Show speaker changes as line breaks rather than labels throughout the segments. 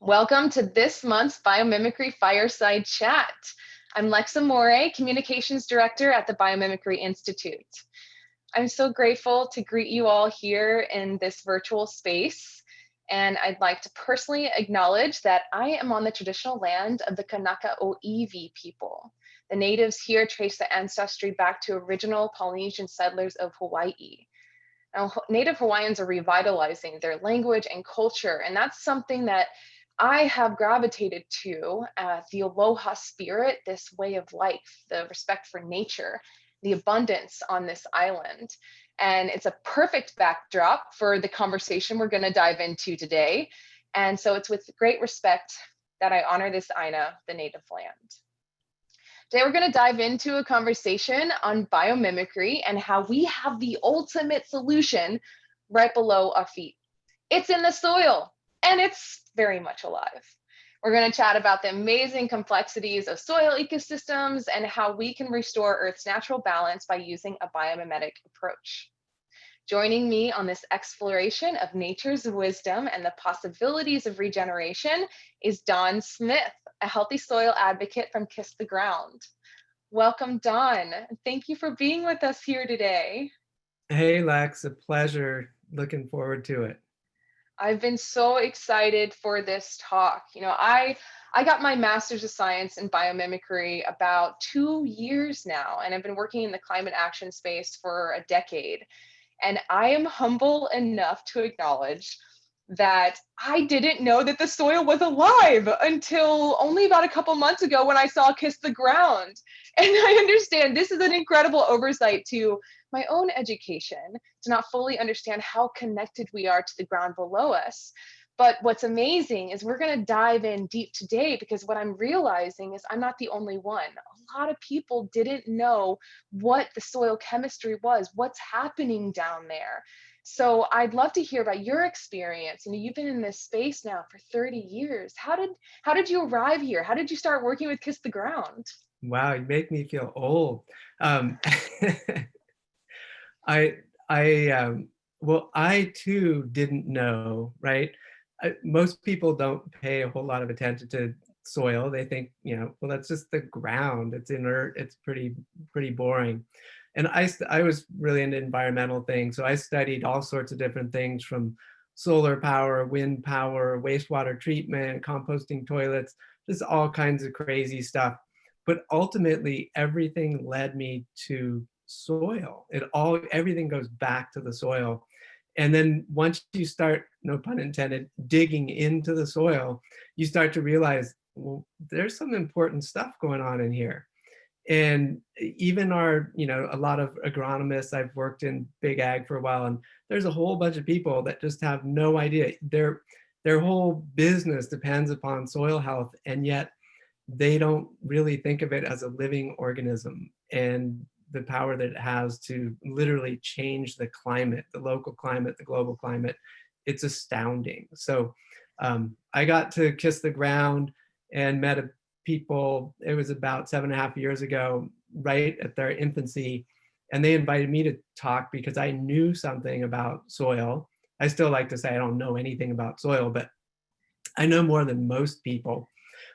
Welcome to this month's Biomimicry Fireside Chat. I'm Lex Amore, Communications Director at the Biomimicry Institute. I'm so grateful to greet you all here in this virtual space, and I'd like to personally acknowledge that I am on the traditional land of the Kanaka Oiwi people. The natives here trace the ancestry back to original Polynesian settlers of Hawaii. Now, Native Hawaiians are revitalizing their language and culture, and that's something that I have gravitated to, the aloha spirit, this way of life, the respect for nature, the abundance on this island. And it's a perfect backdrop for the conversation we're going to dive into today. And so it's with great respect that I honor this Aina, the native land. Today, we're going to dive into a conversation on biomimicry and how we have the ultimate solution right below our feet. It's in the soil, and it's very much alive. We're going to chat about the amazing complexities of soil ecosystems and how we can restore Earth's natural balance by using a biomimetic approach. Joining me on this exploration of nature's wisdom and the possibilities of regeneration is Dawn Smith, a healthy soil advocate from Kiss the Ground. Welcome, Dawn. Thank you for being with us here today.
Hey, Lex, a pleasure. Looking forward to it.
I've been so excited for this talk. I got my master's of science in biomimicry about 2 years now, and I've been working in the climate action space for a decade. And I am humble enough to acknowledge that I didn't know that the soil was alive until only about a couple months ago when I saw Kiss the Ground. And I understand this is an incredible oversight to my own education to not fully understand how connected we are to the ground below us. But what's amazing is we're going to dive in deep today because what I'm realizing is I'm not the only one. A lot of people didn't know what the soil chemistry was, what's happening down there. So I'd love to hear about your experience. You've been in this space now for 30 years. How did you arrive here? How did you start working with Kiss the Ground?
Wow, you make me feel old. Um, I, I too didn't know, right? Most people don't pay a whole lot of attention to soil. They think, well, that's just the ground. It's inert. It's pretty boring. And I was really into environmental things. So I studied all sorts of different things from solar power, wind power, wastewater treatment, composting toilets, just all kinds of crazy stuff. But ultimately, everything led me to soil. Everything goes back to the soil. And then once you start, no pun intended, digging into the soil, you start to realize, well, there's some important stuff going on in here. And even a lot of agronomists, I've worked in big ag for a while, and there's a whole bunch of people that just have no idea. Their whole business depends upon soil health, and yet they don't really think of it as a living organism and the power that it has to literally change the climate, the local climate, the global climate. It's astounding. So I got to Kiss the Ground and met people, it was about 7.5 years ago, right at their infancy. And they invited me to talk because I knew something about soil. I still like to say I don't know anything about soil, but I know more than most people.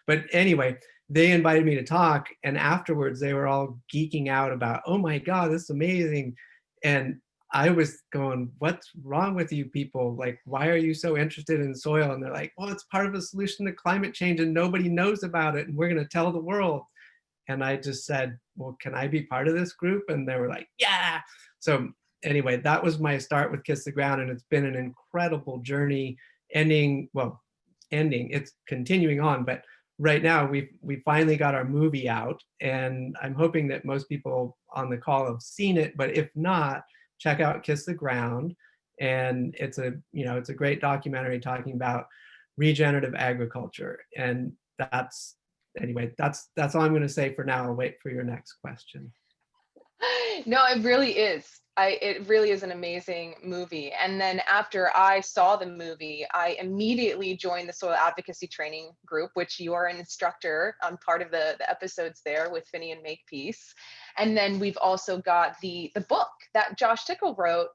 But anyway, they invited me to talk, and afterwards they were all geeking out about, oh my God, this is amazing. And I was going, what's wrong with you people? Like, why are you so interested in soil? And they're like, well, it's part of a solution to climate change and nobody knows about it, and we're going to tell the world. And I just said, well, can I be part of this group? And they were like, yeah. So anyway, that was my start with Kiss the Ground, and it's been an incredible journey, it's continuing on, but right now we finally got our movie out, and I'm hoping that most people on the call have seen it, but if not, check out Kiss the Ground. And it's a great documentary talking about regenerative agriculture. And that's all I'm going to say for now. I'll wait for your next question.
No, it really is. It really is an amazing movie. And then after I saw the movie, I immediately joined the soil advocacy training group, which you are an instructor on part of the episodes there with Finny and Makepeace. And then we've also got the book that Josh Tickle wrote,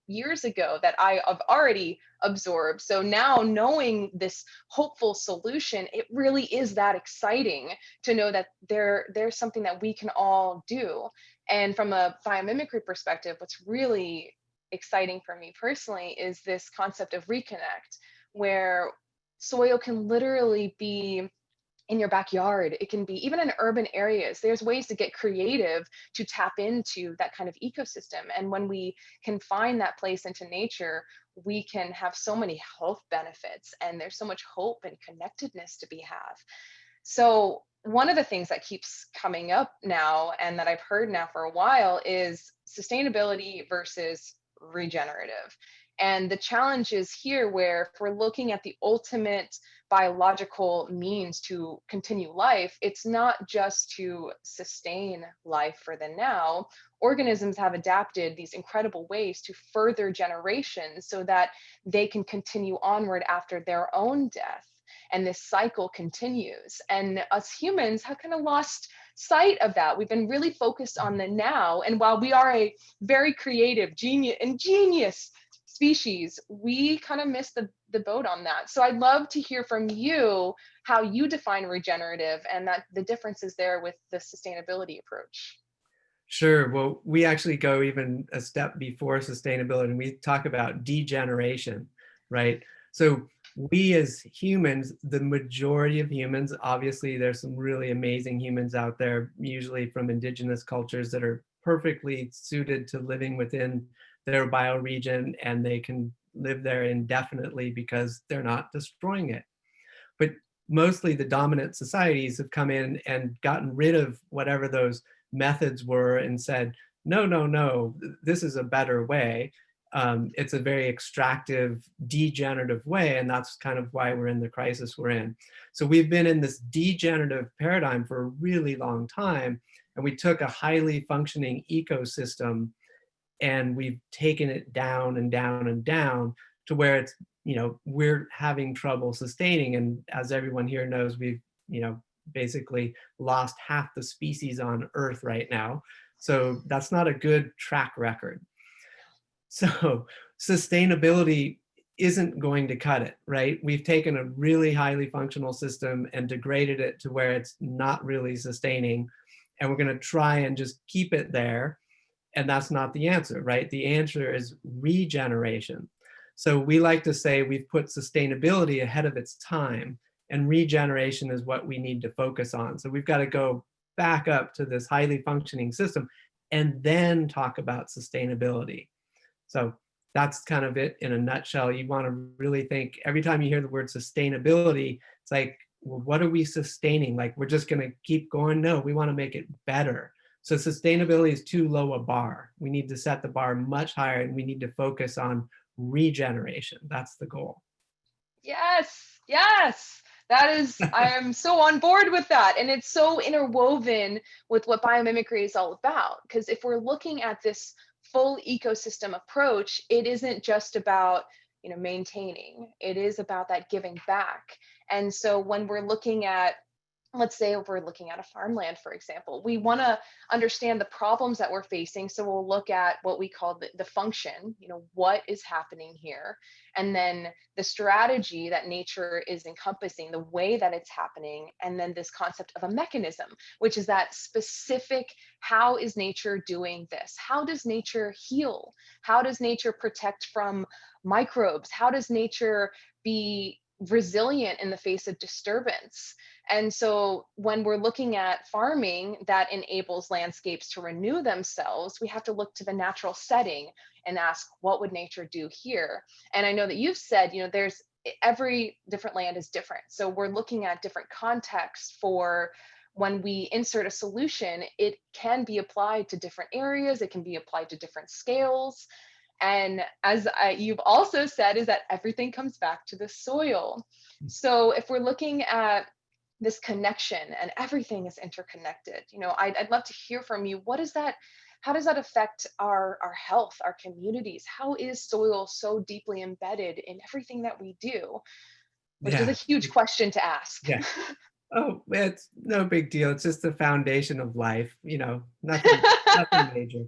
years ago that I have already absorbed. So now knowing this hopeful solution, it really is that exciting to know that there's something that we can all do. And from a biomimicry perspective, what's really exciting for me personally is this concept of reconnect, where soil can literally be in your backyard. It can be even in urban areas. There's ways to get creative to tap into that kind of ecosystem. And when we can find that place into nature, we can have so many health benefits, and there's so much hope and connectedness to be had. So one of the things that keeps coming up now, and that I've heard now for a while, is sustainability versus regenerative. And the challenge is here where if we're looking at the ultimate biological means to continue life, it's not just to sustain life for the now. Organisms have adapted these incredible ways to further generations so that they can continue onward after their own death. And this cycle continues. And us humans have kind of lost sight of that. We've been really focused on the now. And while we are a very creative, genius species, we kind of missed the boat on that. So I'd love to hear from you how you define regenerative and that the differences there with the sustainability approach.
Sure. Well, we actually go even a step before sustainability, and we talk about degeneration, right? So we as humans, the majority of humans, obviously there's some really amazing humans out there, usually from indigenous cultures that are perfectly suited to living within their bioregion, and they can live there indefinitely because they're not destroying it. But mostly the dominant societies have come in and gotten rid of whatever those methods were and said, no, no, no, this is a better way. It's a very extractive, degenerative way, and that's kind of why we're in the crisis we're in. So we've been in this degenerative paradigm for a really long time, and we took a highly functioning ecosystem and we've taken it down and down and down to where it's, we're having trouble sustaining. And as everyone here knows, we've, basically lost half the species on Earth right now. So that's not a good track record. So sustainability isn't going to cut it, right? We've taken a really highly functional system and degraded it to where it's not really sustaining. And we're going to try and just keep it there. And that's not the answer, right? The answer is regeneration. So we like to say we've put sustainability ahead of its time, and regeneration is what we need to focus on. So we've got to go back up to this highly functioning system and then talk about sustainability. So that's kind of it in a nutshell. You want to really think every time you hear the word sustainability, it's like, well, what are we sustaining? Like, we're just going to keep going? No, we want to make it better. So sustainability is too low a bar. We need to set the bar much higher, and we need to focus on regeneration. That's the goal.
Yes, yes. I am so on board with that. And it's so interwoven with what biomimicry is all about. Because if we're looking at this full ecosystem approach, it isn't just about, maintaining, it is about that giving back. And so when we're looking at, let's say if we're looking at a farmland, for example, we want to understand the problems that we're facing. So we'll look at what we call the function, what is happening here, and then the strategy that nature is encompassing, the way that it's happening, and then this concept of a mechanism, which is that specific, how is nature doing this? How does nature heal? How does nature protect from microbes? How does nature be resilient in the face of disturbance? And so when we're looking at farming that enables landscapes to renew themselves, we have to look to the natural setting and ask, what would nature do here? And I know that you've said, there's every different land is different. So we're looking at different contexts for when we insert a solution, it can be applied to different areas. It can be applied to different scales. And as you've also said, is that everything comes back to the soil. So if we're looking at this connection and everything is interconnected, I'd love to hear from you. What does that how does that affect our health, our communities? How is soil so deeply embedded in everything that we do? Which is a
Yeah.
huge question to ask.
Yeah. Oh, it's no big deal. It's just the foundation of life, nothing major.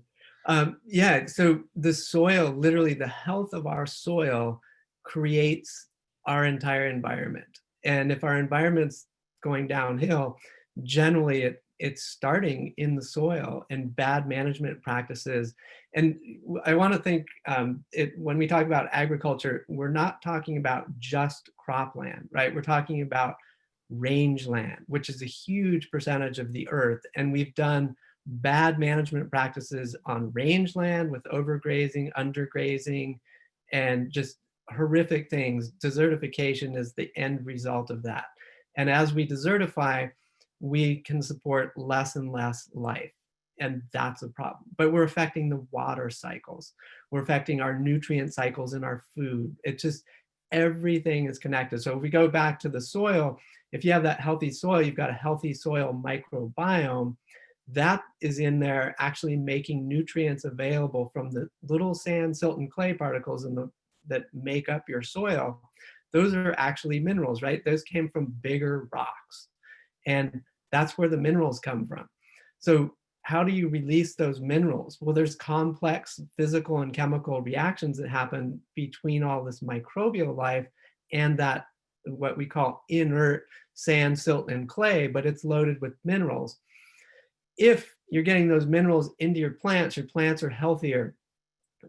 Yeah, so the soil, literally the health of our soil creates our entire environment. And if our environment's going downhill, generally it's starting in the soil and bad management practices. And I want to think when we talk about agriculture, we're not talking about just cropland, right? We're talking about rangeland, which is a huge percentage of the earth. And we've done bad management practices on rangeland with overgrazing, undergrazing, and just horrific things. Desertification is the end result of that. And as we desertify, we can support less and less life. And that's a problem. But we're affecting the water cycles. We're affecting our nutrient cycles in our food. It's just everything is connected. So if we go back to the soil, if you have that healthy soil, you've got a healthy soil microbiome that is in there actually making nutrients available from the little sand, silt, and clay particles that make up your soil. Those are actually minerals, right? Those came from bigger rocks. And that's where the minerals come from. So how do you release those minerals? Well, there's complex physical and chemical reactions that happen between all this microbial life and that what we call inert sand, silt, and clay, but it's loaded with minerals. If you're getting those minerals into your plants are healthier.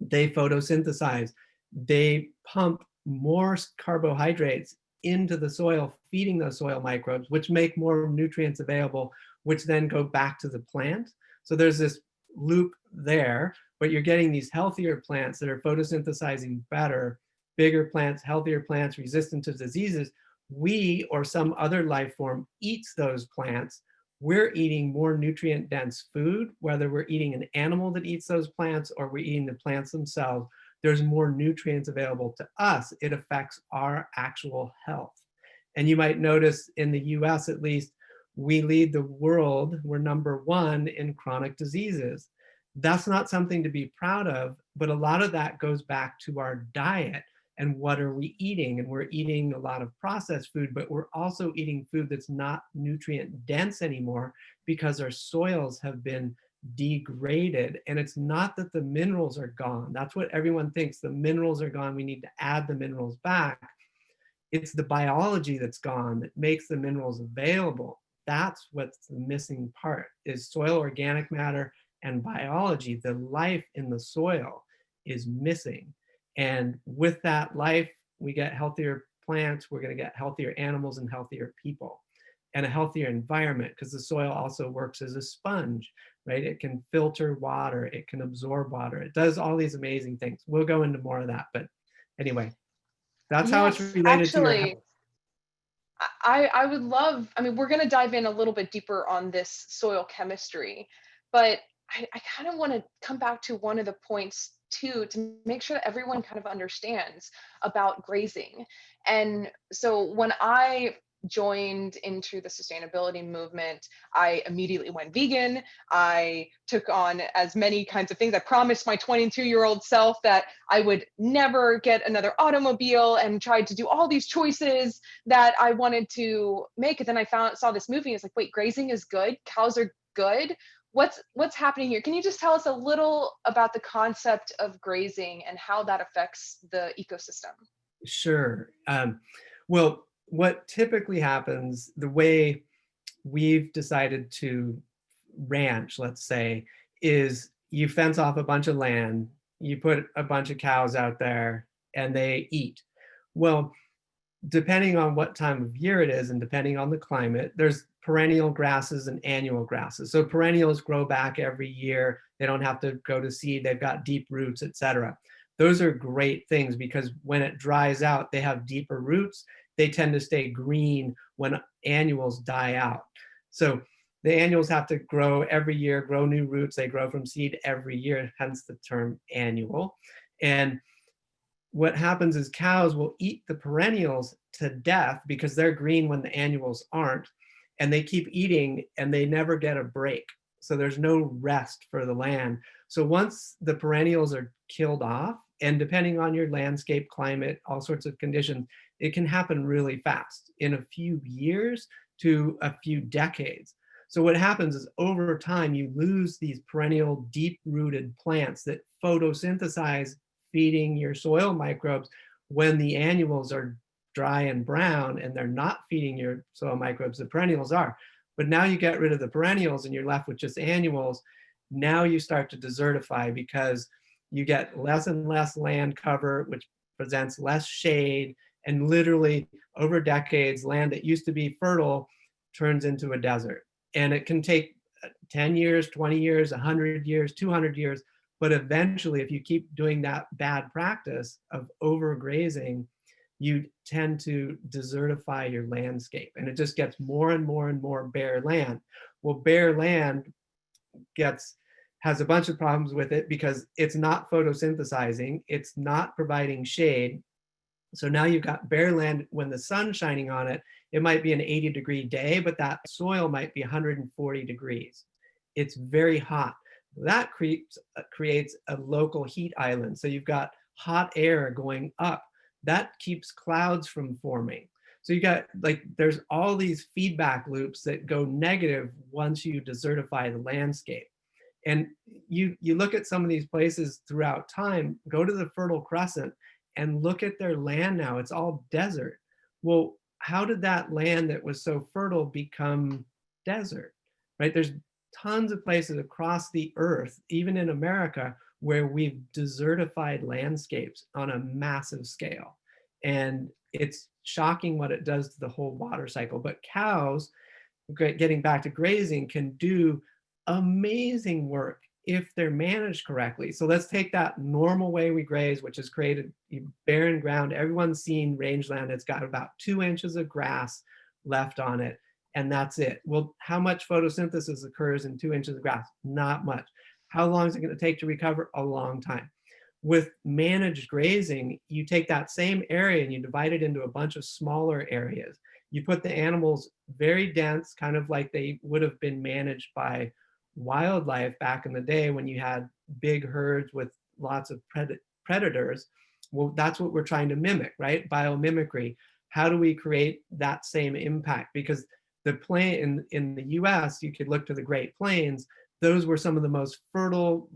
They photosynthesize. They pump more carbohydrates into the soil, feeding those soil microbes, which make more nutrients available, which then go back to the plant. So there's this loop there, but you're getting these healthier plants that are photosynthesizing better, bigger plants, healthier plants, resistant to diseases. We or some other life form eats those plants. We're eating more nutrient dense food, whether we're eating an animal that eats those plants or we're eating the plants themselves. There's more nutrients available to us. It affects our actual health. And you might notice in the US at least, we lead the world. We're #1 in chronic diseases. That's not something to be proud of, but a lot of that goes back to our diet and what are we eating? And we're eating a lot of processed food, but we're also eating food that's not nutrient dense anymore because our soils have been degraded. And it's not that the minerals are gone. That's what everyone thinks. The minerals are gone. We need to add the minerals back. It's the biology that's gone that makes the minerals available. That's what's the missing part is soil organic matter and biology. The life in the soil is missing. And with that life, we get healthier plants, we're going to get healthier animals and healthier people and a healthier environment because the soil also works as a sponge, right? It can filter water, it can absorb water. It does all these amazing things. We'll go into more of that, but anyway, that's how it's
Yes,
related to your
actually,
health.
I would love, I mean, we're going to dive in a little bit deeper on this soil chemistry, but I kind of want to come back to one of the points too, to make sure that everyone kind of understands about grazing. And so when I joined into the sustainability movement, I immediately went vegan. I took on as many kinds of things. I promised my 22-year-old self that I would never get another automobile and tried to do all these choices that I wanted to make. And then I saw this movie. It's like, wait, grazing is good. Cows are good. What's happening here? Can you just tell us a little about the concept of grazing and how that affects the ecosystem?
Sure. Well, what typically happens, the way we've decided to ranch, let's say, is you fence off a bunch of land, you put a bunch of cows out there, and they eat. Well, depending on what time of year it is and depending on the climate, there's perennial grasses and annual grasses. So perennials grow back every year. They don't have to go to seed. They've got deep roots, etc. Those are great things because when it dries out, they have deeper roots. They tend to stay green when annuals die out. So the annuals have to grow every year, grow new roots. They grow from seed every year, hence the term annual. And what happens is cows will eat the perennials to death because they're green when the annuals aren't, and they keep eating and they never get a break. So there's no rest for the land. So once the perennials are killed off, and depending on your landscape, climate, all sorts of conditions, it can happen really fast, in a few years to a few decades. So what happens is over time, you lose these perennial deep-rooted plants that photosynthesize, feeding your soil microbes when the annuals are dry and brown and they're not feeding your soil microbes, the perennials are. But now you get rid of the perennials and you're left with just annuals. Now you start to desertify because you get less and less land cover, which presents less shade, and literally over decades, land that used to be fertile turns into a desert. And it can take 10 years, 20 years, 100 years, 200 years, but eventually if you keep doing that bad practice of overgrazing, you tend to desertify your landscape, and it just gets more and more and more bare land. Well, bare land has a bunch of problems with it because it's not photosynthesizing, it's not providing shade. So now you've got bare land. When the sun's shining on it, it might be an 80-degree day, but that soil might be 140 degrees. It's very hot. That creates a local heat island. So you've got hot air going up. That keeps clouds from forming. So you got, like, there's all these feedback loops that go negative once you desertify the landscape. And you look at some of these places throughout time, go to the Fertile Crescent and look at their land now. It's all desert. Well, how did that land that was so fertile become desert, right? There's tons of places across the earth, even in America, where we've desertified landscapes on a massive scale. And it's shocking what it does to the whole water cycle. But cows, getting back to grazing, can do amazing work if they're managed correctly. So let's take that normal way we graze, which is created barren ground. Everyone's seen rangeland. It's got about 2 inches of grass left on it, and that's it. Well, how much photosynthesis occurs in 2 inches of grass? Not much. How long is it going to take to recover? A long time. With managed grazing, you take that same area and you divide it into a bunch of smaller areas. You put the animals very dense, kind of like they would have been managed by wildlife back in the day when you had big herds with lots of predators. Well, that's what we're trying to mimic, right? Biomimicry. How do we create that same impact? Because the plain in the US, you could look to the Great Plains, those were some of the most fertile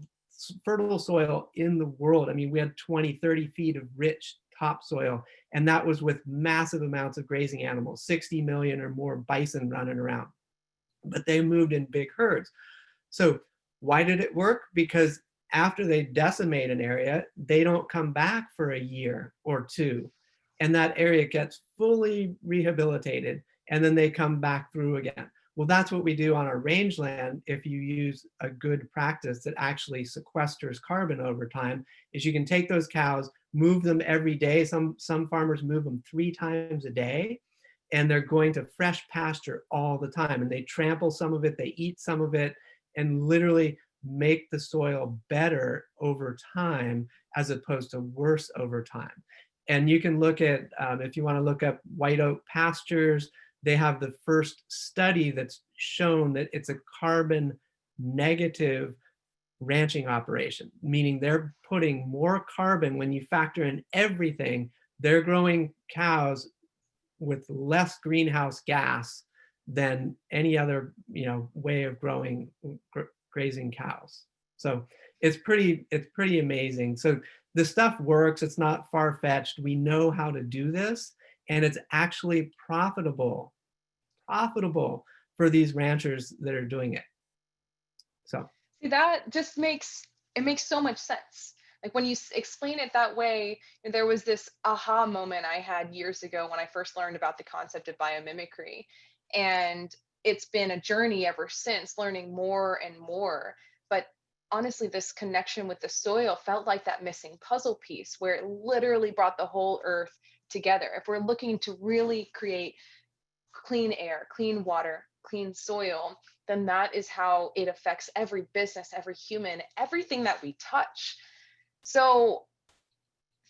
soil in the world. I mean, we had 20, 30 feet of rich topsoil, and that was with massive amounts of grazing animals, 60 million or more bison running around. But they moved in big herds. So why did it work? Because after they decimate an area, they don't come back for a year or two. And that area gets fully rehabilitated, and then they come back through again. Well, that's what we do on our rangeland. If you use a good practice that actually sequesters carbon over time, is you can take those cows, move them every day. Some farmers move them 3 times a day, and they're going to fresh pasture all the time. And they trample some of it, they eat some of it, and literally make the soil better over time as opposed to worse over time. And you can look at, if you want to look up white oak pastures, they have the first study that's shown that it's a carbon negative ranching operation, meaning they're putting more carbon when you factor in everything. They're growing cows with less greenhouse gas than any other, way of grazing cows. So it's pretty amazing. So the stuff works. It's not far-fetched. We know how to do this, and it's actually profitable for these ranchers that are doing it. So
see, that just makes so much sense. Like when you explain it that way, there was this aha moment I had years ago when I first learned about the concept of biomimicry. And it's been a journey ever since, learning more and more. But honestly, this connection with the soil felt like that missing puzzle piece where it literally brought the whole earth together. If we're looking to really create clean air, clean water, clean soil, then that is how it affects every business, every human, everything that we touch. So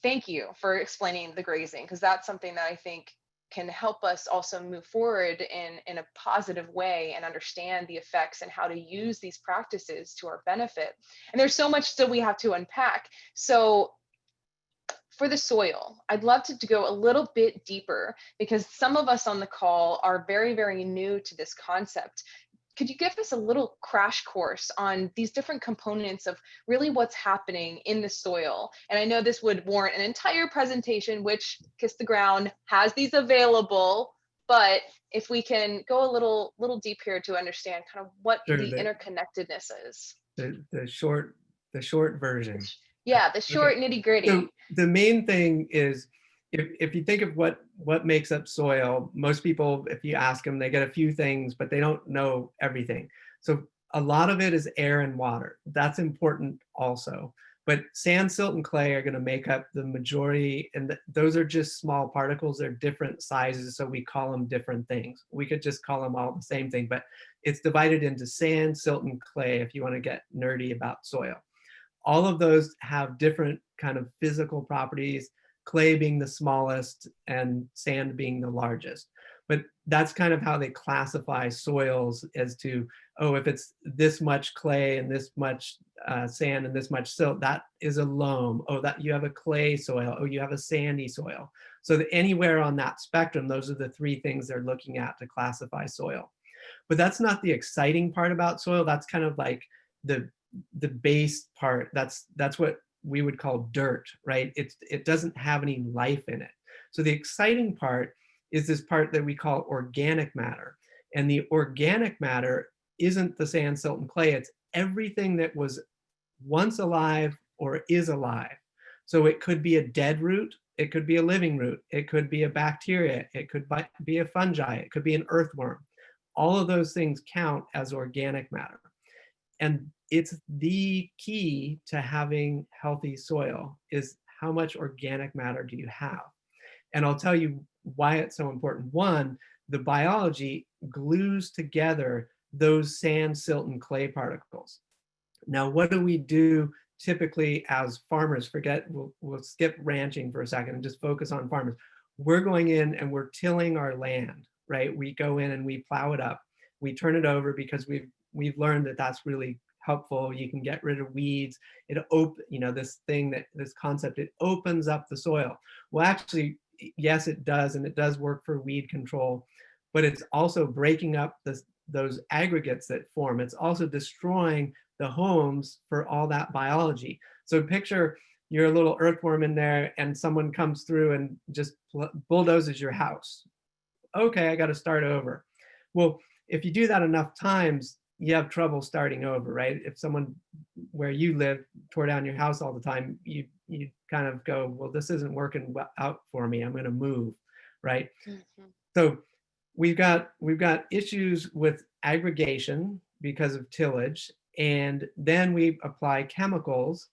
thank you for explaining the grazing, because that's something that I think can help us also move forward in a positive way and understand the effects and how to use these practices to our benefit. And there's so much still we have to unpack. So for the soil, I'd love to go a little bit deeper because some of us on the call are very, very new to this concept. Could you give us a little crash course on these different components of really what's happening in the soil? And I know this would warrant an entire presentation, which Kiss the Ground has these available, but if we can go a little deep here to understand kind of what
Sure,
the interconnectedness is.
the short version.
Yeah, the
Okay.
short nitty gritty.
So the main thing is, if you think of what makes up soil, most people, if you ask them, they get a few things, but they don't know everything. So a lot of it is air and water. That's important also. But sand, silt, and clay are going to make up the majority, and those are just small particles. They're different sizes, so we call them different things. We could just call them all the same thing, but it's divided into sand, silt, and clay if you want to get nerdy about soil. All of those have different kind of physical properties, clay being the smallest and sand being the largest. But that's kind of how they classify soils, as to, oh, if it's this much clay and this much sand and this much silt, that is a loam. Oh, that you have a clay soil. Oh, you have a sandy soil. So that anywhere on that spectrum, those are the three things they're looking at to classify soil. But that's not the exciting part about soil. That's kind of like the base part. That's what we would call dirt, right? It doesn't have any life in it. So the exciting part is this part that we call organic matter. And the organic matter isn't the sand, silt, and clay. It's everything that was once alive or is alive. So it could be a dead root, it could be a living root, it could be a bacteria, it could be a fungi, it could be an earthworm. All of those things count as organic matter. And it's the key to having healthy soil, is how much organic matter do you have? And I'll tell you why it's so important. One, the biology glues together those sand, silt, and clay particles. Now, what do we do typically as farmers? We'll skip ranching for a second and just focus on farmers. We're going in and we're tilling our land, right? We go in and we plow it up. We turn it over because we've learned that that's really helpful. You can get rid of weeds. This concept, it opens up the soil. Well, actually, yes, it does, and it does work for weed control, but it's also breaking up those aggregates that form. It's also destroying the homes for all that biology. So picture you're a little earthworm in there and someone comes through and just bulldozes your house. Okay, I got to start over. Well, if you do that enough times, you have trouble starting over, right? If someone where you live tore down your house all the time, you kind of go, well, this isn't working out for me. I'm going to move, right? Mm-hmm. So we've got issues with aggregation because of tillage, and then we apply chemicals,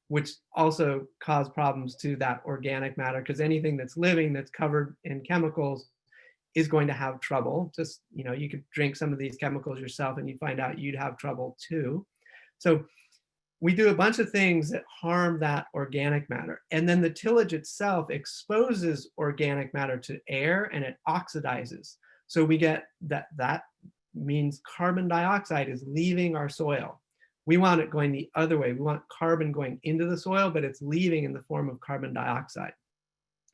which also cause problems to that organic matter, because anything that's living that's covered in chemicals is going to have trouble. Just, you could drink some of these chemicals yourself and you find out you'd have trouble too. So we do a bunch of things that harm that organic matter. And then the tillage itself exposes organic matter to air and it oxidizes. So we get that means carbon dioxide is leaving our soil. We want it going the other way. We want carbon going into the soil, but it's leaving in the form of carbon dioxide.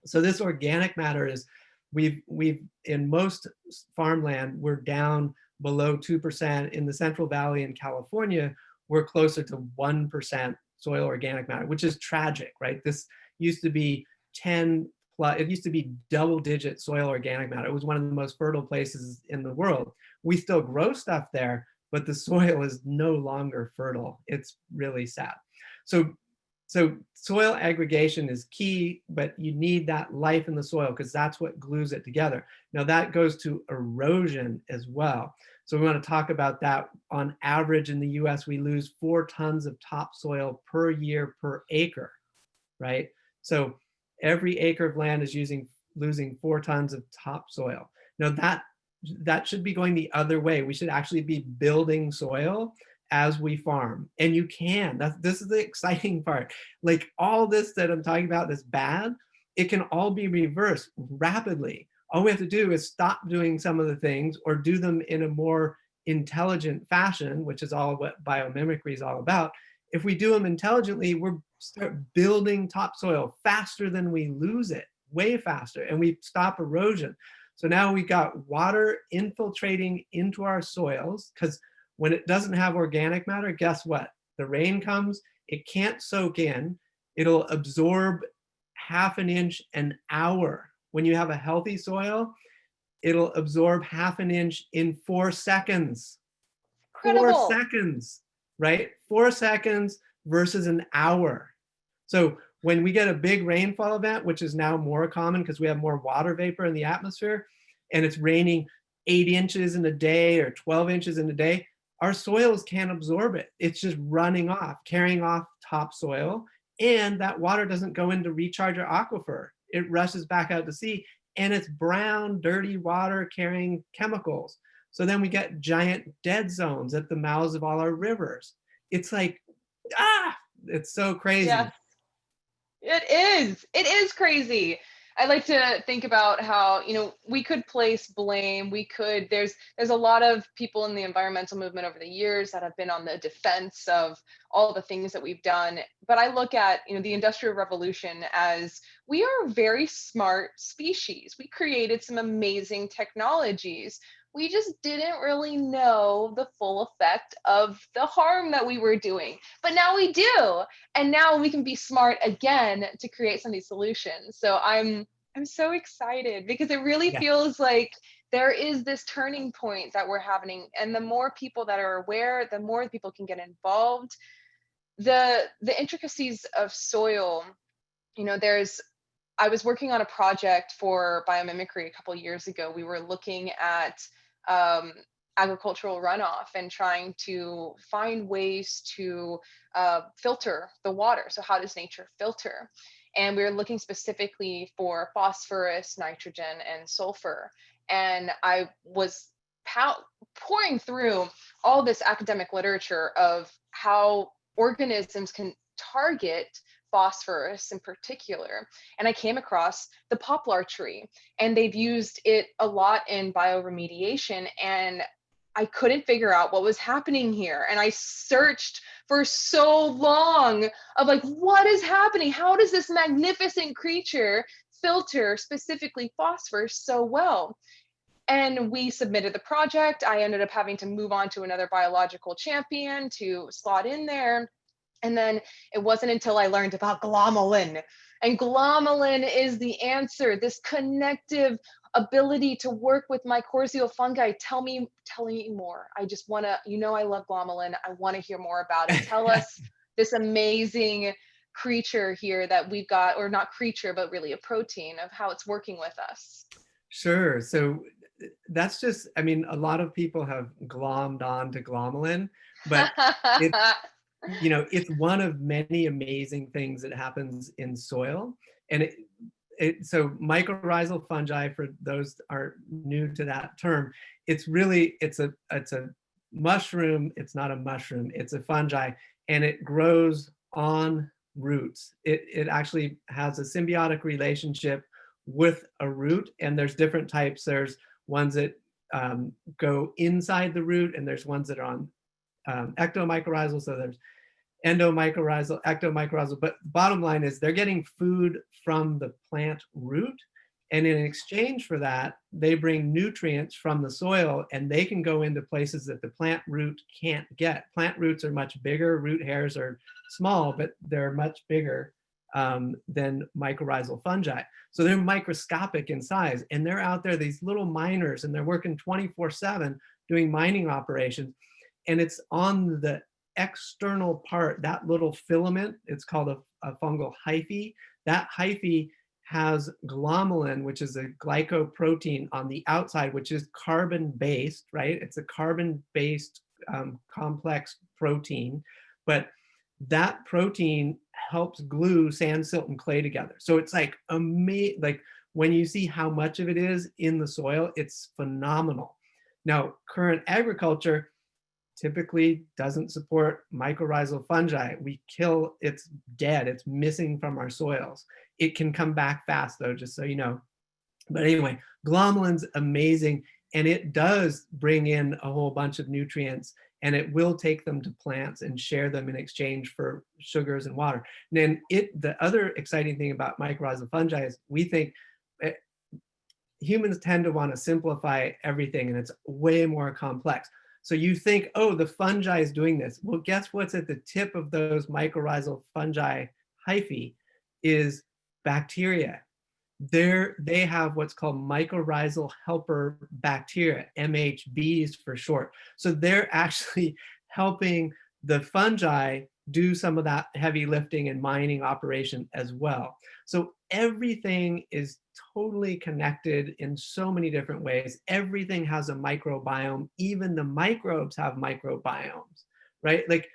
So this organic matter is, we've in most farmland, we're down below 2%. In the Central Valley in California, we're closer to 1% soil organic matter, which is tragic, right? This used to be 10 plus, it used to be double-digit soil organic matter. It was one of the most fertile places in the world. We still grow stuff there, but the soil is no longer fertile. It's really sad. So soil aggregation is key, but you need that life in the soil because that's what glues it together. Now that goes to erosion as well. So we want to talk about that. On average in the US, we lose 4 tons of topsoil per year per acre, right? So every acre of land is losing 4 tons of topsoil. Now that should be going the other way. We should actually be building soil as we farm. And you can. This is the exciting part. Like all this that I'm talking about that's bad, it can all be reversed rapidly. All we have to do is stop doing some of the things or do them in a more intelligent fashion, which is all what biomimicry is all about. If we do them intelligently, we're start building topsoil faster than we lose it, way faster, and we stop erosion. So now we got water infiltrating into our soils, because when it doesn't have organic matter, guess what? The rain comes, it can't soak in, it'll absorb half an inch an hour. When you have a healthy soil, it'll absorb half an inch in 4 seconds. 4
Incredible.
seconds, right? 4 seconds versus an hour. So when we get a big rainfall event, which is now more common because we have more water vapor in the atmosphere, and it's raining 8 inches in a day or 12 inches in a day, our soils can't absorb it. It's just running off, carrying off topsoil, and that water doesn't go in to recharge our aquifer. It rushes back out to sea, and it's brown, dirty water carrying chemicals. So then we get giant dead zones at the mouths of all our rivers. It's like, it's so crazy.
Yes, it is. It is crazy. I like to think about how, we could place blame. There's a lot of people in the environmental movement over the years that have been on the defense of all the things that we've done. But I look at, the Industrial Revolution as we are a very smart species. We created some amazing technologies. We just didn't really know the full effect of the harm that we were doing. But now we do. And now we can be smart again to create some of these solutions. So I'm so excited because it really
Yeah.
feels like there is this turning point that we're having. And the more people that are aware, the more people can get involved. The intricacies of soil, I was working on a project for biomimicry a couple years ago. We were looking at agricultural runoff and trying to find ways to filter the water. So how does nature filter? And we were looking specifically for phosphorus, nitrogen, and sulfur. And I was pouring through all this academic literature of how organisms can target phosphorus in particular. And I came across the poplar tree, and they've used it a lot in bioremediation. And I couldn't figure out what was happening here. And I searched for so long of like, what is happening? How does this magnificent creature filter specifically phosphorus so well? And we submitted the project. I ended up having to move on to another biological champion to slot in there. And then it wasn't until I learned about glomalin. And glomalin is the answer, this connective ability to work with mycorrhizal fungi. Tell me more. I just want to, I love glomalin. I want to hear more about it. Tell us this amazing creature here that we've got, or not creature, but really a protein of how it's working with us.
Sure. So that's just, I mean, a lot of people have glommed on to glomalin, but it's one of many amazing things that happens in soil. And so mycorrhizal fungi, for those are new to that term, it's a mushroom. It's not a mushroom, it's a fungi, and it grows on roots. It actually has a symbiotic relationship with a root, and there's different types. There's ones that go inside the root, and there's ones that are on ectomycorrhizal. So there's endomycorrhizal, ectomycorrhizal, but bottom line is they're getting food from the plant root, and in exchange for that, they bring nutrients from the soil, and they can go into places that the plant root can't get. Plant roots are much bigger, root hairs are small, but they're much bigger than mycorrhizal fungi. So they're microscopic in size, and they're out there, these little miners, and they're working 24/7 doing mining operations, and it's on the external part, that little filament, it's called a fungal hyphae. That hyphae has glomalin, which is a glycoprotein on the outside, which is carbon-based, right? It's a carbon-based complex protein, but that protein helps glue sand, silt, and clay together. So it's like amazing. Like when you see how much of it is in the soil, it's phenomenal. Now, current agriculture typically doesn't support mycorrhizal fungi. We kill, it's dead, it's missing from our soils. It can come back fast though, just so you know. But anyway, glomalin's amazing, and it does bring in a whole bunch of nutrients, and it will take them to plants and share them in exchange for sugars and water. And then the other exciting thing about mycorrhizal fungi is we think humans tend to want to simplify everything, and it's way more complex. So you think, oh, the fungi is doing this. Well, guess what's at the tip of those mycorrhizal fungi hyphae is bacteria. They have what's called mycorrhizal helper bacteria, MHBs for short. So they're actually helping the fungi do some of that heavy lifting and mining operation as well. So everything is totally connected in so many different ways. Everything has a microbiome. Even the microbes have microbiomes, right? Like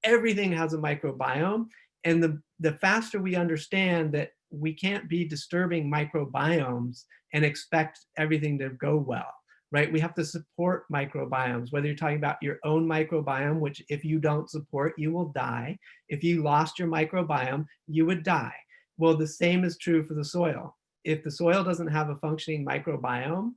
everything has a microbiome. And the faster we understand that we can't be disturbing microbiomes and expect everything to go well, right? We have to support microbiomes, whether you're talking about your own microbiome, which if you don't support, you will die. If you lost your microbiome, you would die. Well, the same is true for the soil. If the soil doesn't have a functioning microbiome,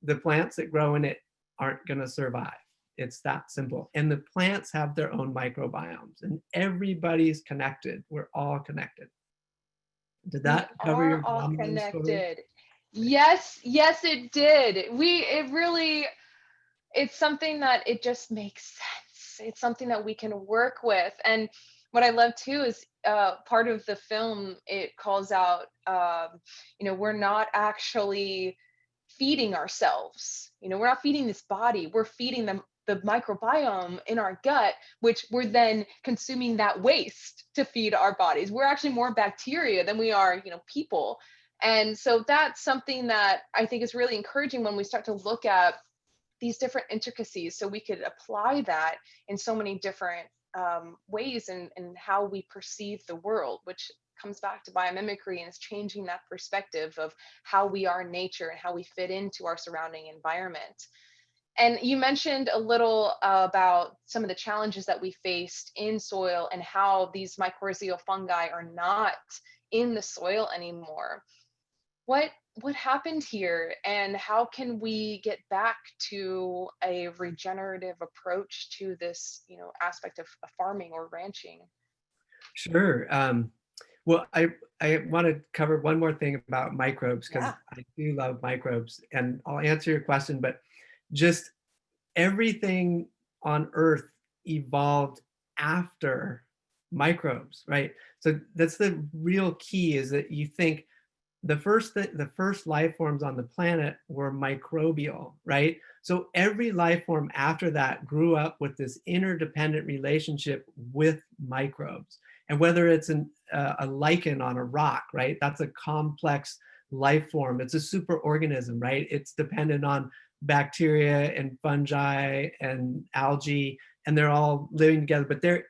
the plants that grow in it aren't going to survive. It's that simple. And the plants have their own microbiomes, and everybody's connected. We're all connected. Did
We
that cover
are
your
all
glomalin story?
connected. Yes, yes, it did. It really, it's something that it just makes sense. It's something that we can work with. And what I love too is part of the film, it calls out, we're not actually feeding ourselves. We're not feeding this body, we're feeding them the microbiome in our gut, which we're then consuming that waste to feed our bodies. We're actually more bacteria than we are, people. And so that's something that I think is really encouraging when we start to look at these different intricacies, so we could apply that in so many different ways and how we perceive the world, which comes back to biomimicry and is changing that perspective of how we are in nature and how we fit into our surrounding environment. And you mentioned a little about some of the challenges that we faced in soil and how these mycorrhizal fungi are not in the soil anymore. What happened here, and how can we get back to a regenerative approach to this, aspect of farming or ranching?
Sure. Well, I want to cover one more thing about microbes because
Yeah.
I do love microbes, and I'll answer your question, but just everything on Earth evolved after microbes, right? So that's the real key, is that you think the first life forms on the planet were microbial, right? So every life form after that grew up with this interdependent relationship with microbes. And whether it's a lichen on a rock, right? That's a complex life form. It's a superorganism, right? It's dependent on bacteria and fungi and algae, and they're all living together, but they're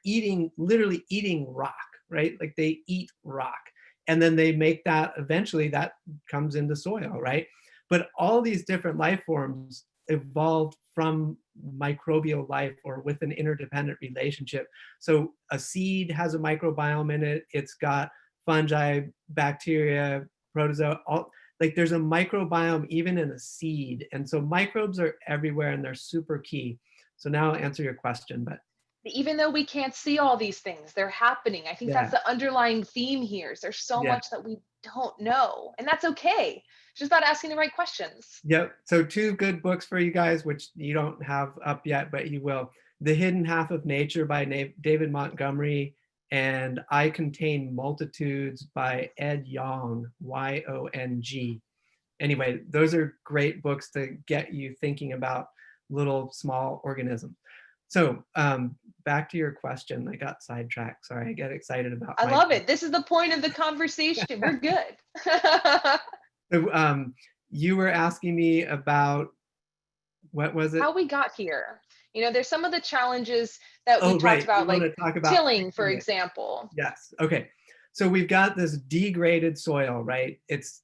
literally eating rock, right? Like they eat rock, and then they make that, eventually that comes into soil, right? But all these different life forms evolved from microbial life or with an interdependent relationship. So a seed has a microbiome in it. It's got fungi, bacteria, protozoa, like there's a microbiome even in a seed. And so microbes are everywhere, and they're super key. So now I'll answer your question, but
Even though we can't see all these things, they're happening. I think that's
yeah,
the underlying theme here. Is there's so
yeah.
much that we don't know, and that's okay. It's just about asking the right questions.
Yep. So two good books for you guys, which you don't have up yet, but you will. The Hidden Half of Nature by David Montgomery, and I Contain Multitudes by Ed Yong, Yong. Anyway, those are great books to get you thinking about little small organisms. So back to your question. I got sidetracked. Sorry, I get excited about
I love
microbes.
it. This is the point of the conversation. We're good.
So you were asking me about, what was it?
How we got here. There's some of the challenges that we
Oh,
talked
right. You
about,
want
like
to talk about
tilling, for
fixing it.
example.
Yes. Okay. So we've got this degraded soil, right? It's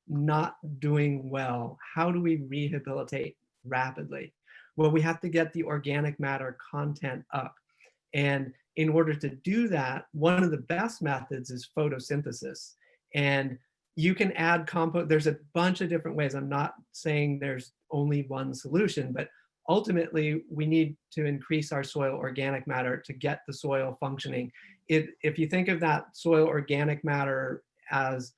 not doing well. How do we rehabilitate rapidly? Well, we have to get the organic matter content up. And in order to do that, one of the best methods is photosynthesis. And You can add compost. There's a bunch of different ways. I'm not saying there's only one solution, but ultimately we need to increase our soil organic matter to get the soil functioning. If you think of that soil organic matter as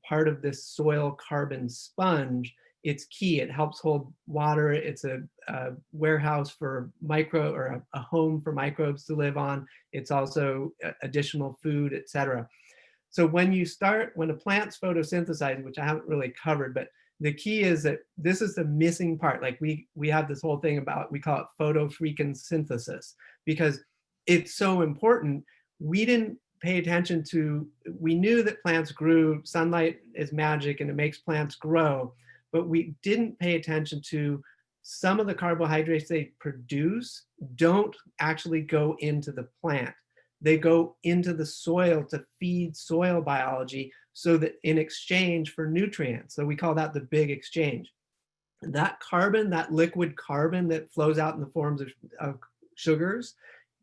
part of this soil carbon sponge, it's key. It helps hold water. It's a warehouse for a home for microbes to live on. It's also additional food, etc. So when a plant's photosynthesizing, which I haven't really covered, but the key is that this is the missing part. Like we have this whole thing about, we call it photosynthesis, because it's so important. We didn't pay attention to, we knew that plants grew, sunlight is magic and it makes plants grow, but we didn't pay attention to some of the carbohydrates they produce don't actually go into the plant. They go into the soil to feed soil biology, so that in exchange for nutrients. So we call that the big exchange. That carbon, that liquid carbon that flows out in the forms of sugars,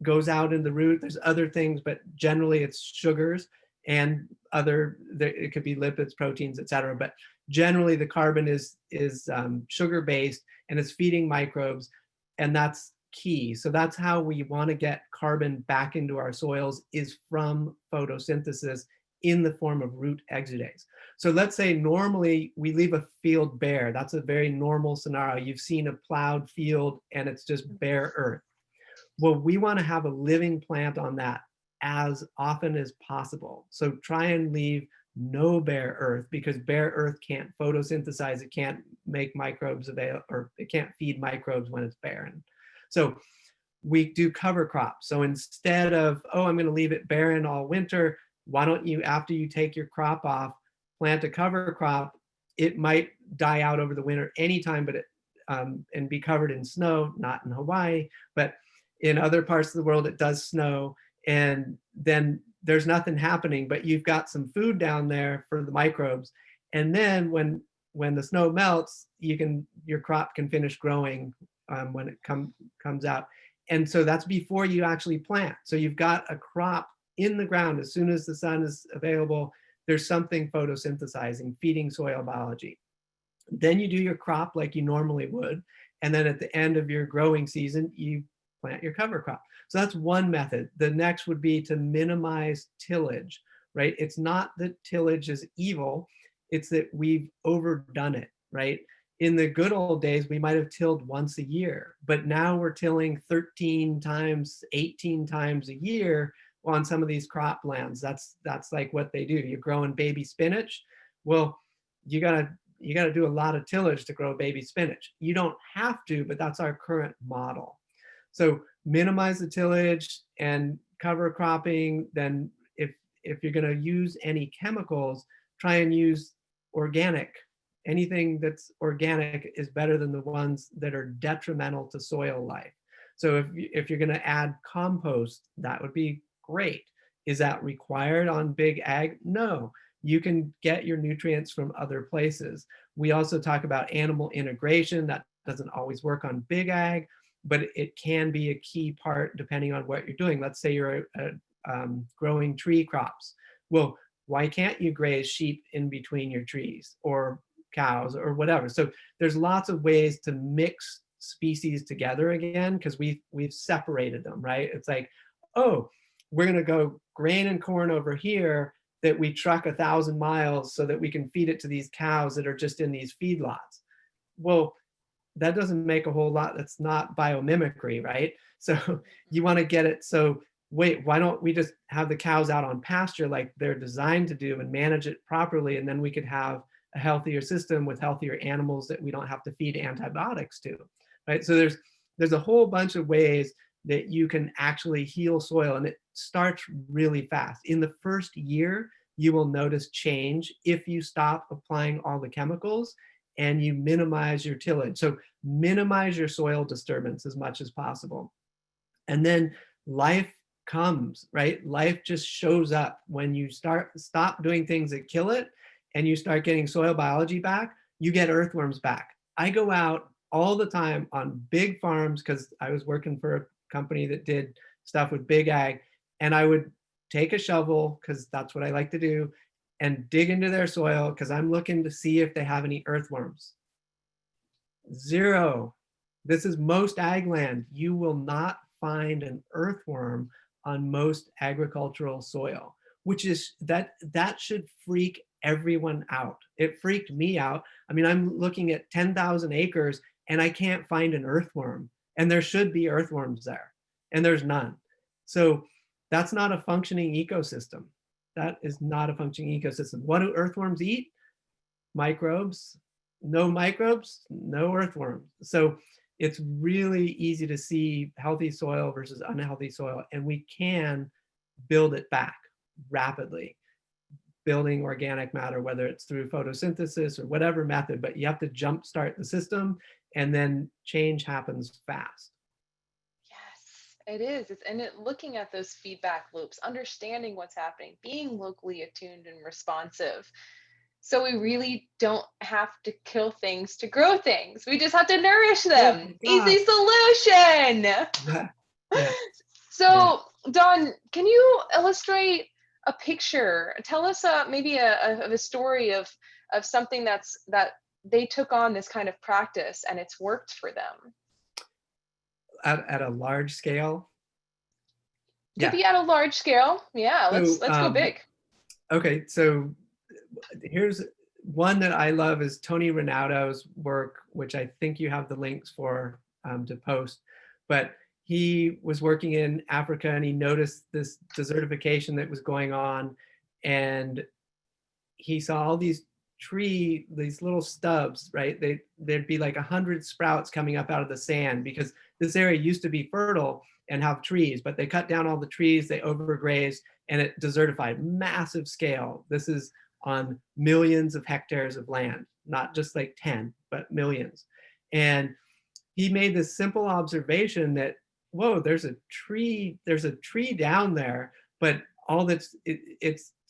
goes out in the root. There's other things, but generally it's sugars and it could be lipids, proteins, etc. But generally the carbon is sugar based, and it's feeding microbes, and that's key. So that's how we want to get carbon back into our soils, is from photosynthesis in the form of root exudase. So let's say normally we leave a field bare. That's a very normal scenario. You've seen a plowed field and it's just bare earth. Well, we want to have a living plant on that as often as possible. So try and leave no bare earth, because bare earth can't photosynthesize. It can't make microbes available, or it can't feed microbes when it's barren. So we do cover crops. So instead of, oh, I'm going to leave it barren all winter, why don't you, after you take your crop off, plant a cover crop? It might die out over the winter anytime, but and be covered in snow, not in Hawaii, but in other parts of the world it does snow, and then there's nothing happening, but you've got some food down there for the microbes. And then when the snow melts, your crop can finish growing when it comes out. And so that's before you actually plant. So you've got a crop in the ground. As soon as the sun is available, there's something photosynthesizing, feeding soil biology. Then you do your crop like you normally would. And then at the end of your growing season, you plant your cover crop. So that's one method. The next would be to minimize tillage, right? It's not that tillage is evil, it's that we've overdone it, right? In the good old days, we might have tilled once a year, but now we're tilling 13 times, 18 times a year on some of these crop lands. That's like what they do. You're growing baby spinach. Well, you gotta do a lot of tillage to grow baby spinach. You don't have to, but that's our current model. So minimize the tillage and cover cropping. Then if you're going to use any chemicals, try and use organic. Anything that's organic is better than the ones that are detrimental to soil life. So if you're going to add compost, that would be great. Is that required on big ag? No. You can get your nutrients from other places. We also talk about animal integration. That doesn't always work on big ag, but it can be a key part depending on what you're doing. Let's say you're growing tree crops. Well, why can't you graze sheep in between your trees, or cows, or whatever? So there's lots of ways to mix species together again, because we've separated them, right? It's like, oh, we're going to go grain and corn over here that we truck 1,000 miles so that we can feed it to these cows that are just in these feedlots. Well, that doesn't make a whole lot. That's not biomimicry, right? So you want to get it. So wait, why don't we just have the cows out on pasture like they're designed to do, and manage it properly, and then we could have a healthier system with healthier animals that we don't have to feed antibiotics to, right? So there's a whole bunch of ways that you can actually heal soil, and it starts really fast. In the first year, you will notice change if you stop applying all the chemicals and you minimize your tillage. So minimize your soil disturbance as much as possible. And then life comes, right? Life just shows up when you stop doing things that kill it, and you start getting soil biology back. You get earthworms back. I go out all the time on big farms, because I was working for a company that did stuff with big ag, and I would take a shovel, because that's what I like to do, and dig into their soil because I'm looking to see if they have any earthworms. Zero. This is most ag land. You will not find an earthworm on most agricultural soil, which is that should freak everyone out. It freaked me out. I mean, I'm looking at 10,000 acres and I can't find an earthworm, and there should be earthworms there, and there's none. So that's not a functioning ecosystem. That is not a functioning ecosystem. What do earthworms eat? Microbes. No microbes, no earthworms. So it's really easy to see healthy soil versus unhealthy soil, and we can build it back rapidly, building organic matter, whether it's through photosynthesis or whatever method, but you have to jumpstart the system, and then change happens fast.
Yes, it is. Looking at those feedback loops, understanding what's happening, being locally attuned and responsive. So we really don't have to kill things to grow things. We just have to nourish
Oh
them.
my God.
Easy solution.
Yeah. Yeah.
So, Don, can you illustrate a picture? Tell us maybe a story of something that they took on this kind of practice and it's worked for them.
At a large scale.
Could be at a large scale. Yeah,
So,
let's go big.
okay, so here's one that I love is Tony Rinaudo's work, which I think you have the links for to post. But he was working in Africa and he noticed this desertification that was going on, and he saw all these these little stubs, right? There'd be like 100 sprouts coming up out of the sand because this area used to be fertile and have trees, but they cut down all the trees, they overgrazed, and it desertified, massive scale. This is on millions of hectares of land, not just like 10, but millions. And he made this simple observation that, whoa, there's a tree down there, but all it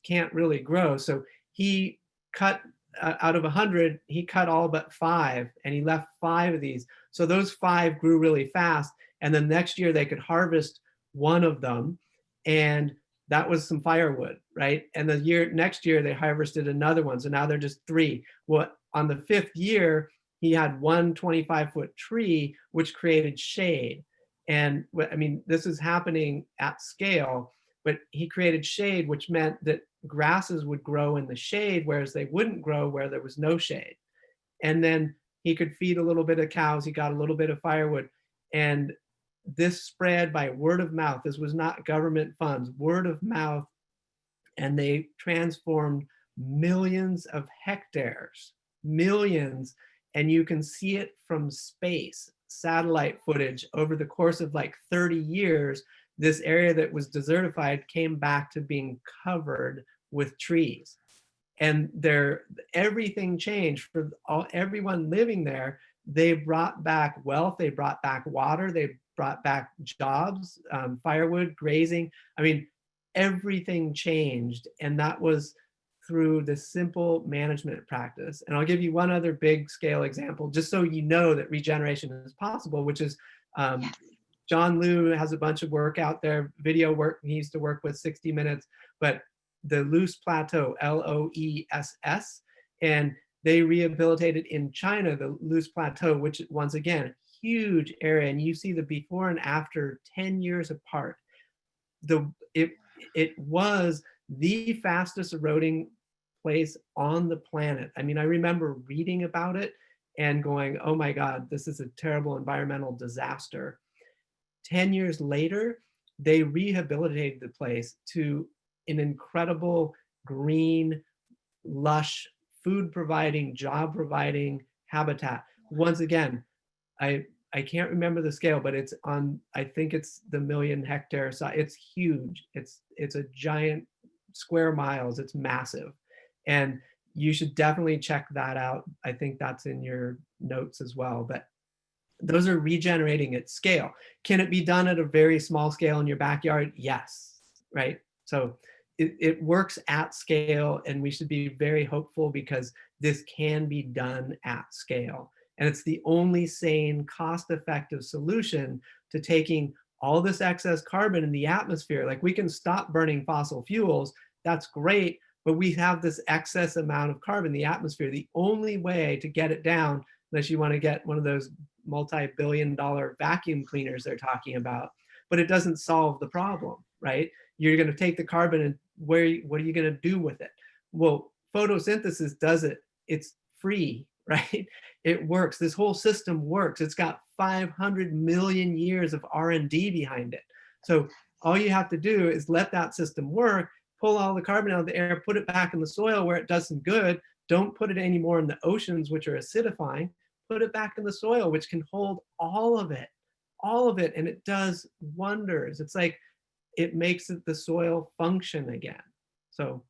can't really grow. So he cut out of 100, he cut all but 5, and he left 5 of these. So those 5 grew really fast, and then next year they could harvest one of them, and that was some firewood, right? And the next year they harvested another one, so now they're just 3. Well, on the 5th year, he had one 25-foot tree, which created shade. And I mean, this is happening at scale, but he created shade, which meant that grasses would grow in the shade, whereas they wouldn't grow where there was no shade. And then he could feed a little bit of cows, he got a little bit of firewood. And this spread by word of mouth. This was not government funds, word of mouth. And they transformed millions of hectares, millions. And you can see it from space, satellite footage over the course of like 30 years. This area that was desertified came back to being covered with trees. And everything changed for everyone living there. They brought back wealth, they brought back water, they brought back jobs, firewood, grazing. I mean, everything changed, and that was through the simple management practice. And I'll give you one other big scale example, just so you know that regeneration is possible, which is John Liu has a bunch of work out there, video work. He used to work with 60 Minutes, but the Loose Plateau, LOESS, and they rehabilitated in China the Loose Plateau, which once again, huge area, and you see the before and after 10 years apart. It was the fastest eroding place on the planet. I mean, I remember reading about it and going, oh my God, this is a terrible environmental disaster. 10 years later, they rehabilitated the place to an incredible green, lush, food providing, job providing habitat. Once again, I can't remember the scale, but it's on, I think it's the 1 million hectare side. It's huge. It's a giant square miles. It's massive. And you should definitely check that out. I think that's in your notes as well. But those are regenerating at scale. Can it be done at a very small scale in your backyard? Yes, right? So it works at scale, and we should be very hopeful because this can be done at scale. And it's the only sane, cost-effective solution to taking all this excess carbon in the atmosphere. Like, we can stop burning fossil fuels, that's great, but we have this excess amount of carbon in the atmosphere. The only way to get it down, unless you want to get one of those multi-billion-dollar vacuum cleaners they're talking about, but it doesn't solve the problem, right? You're going to take the carbon and what are you going to do with it? Well, photosynthesis does it. It's free, right? It works. This whole system works. It's got 500 million years of R&D behind it. So all you have to do is let that system work, pull all the carbon out of the air, put it back in the soil where it does some good. Don't put it anymore in the oceans, which are acidifying. Put it back in the soil, which can hold all of it, and it does wonders. It's like it makes the soil function again. So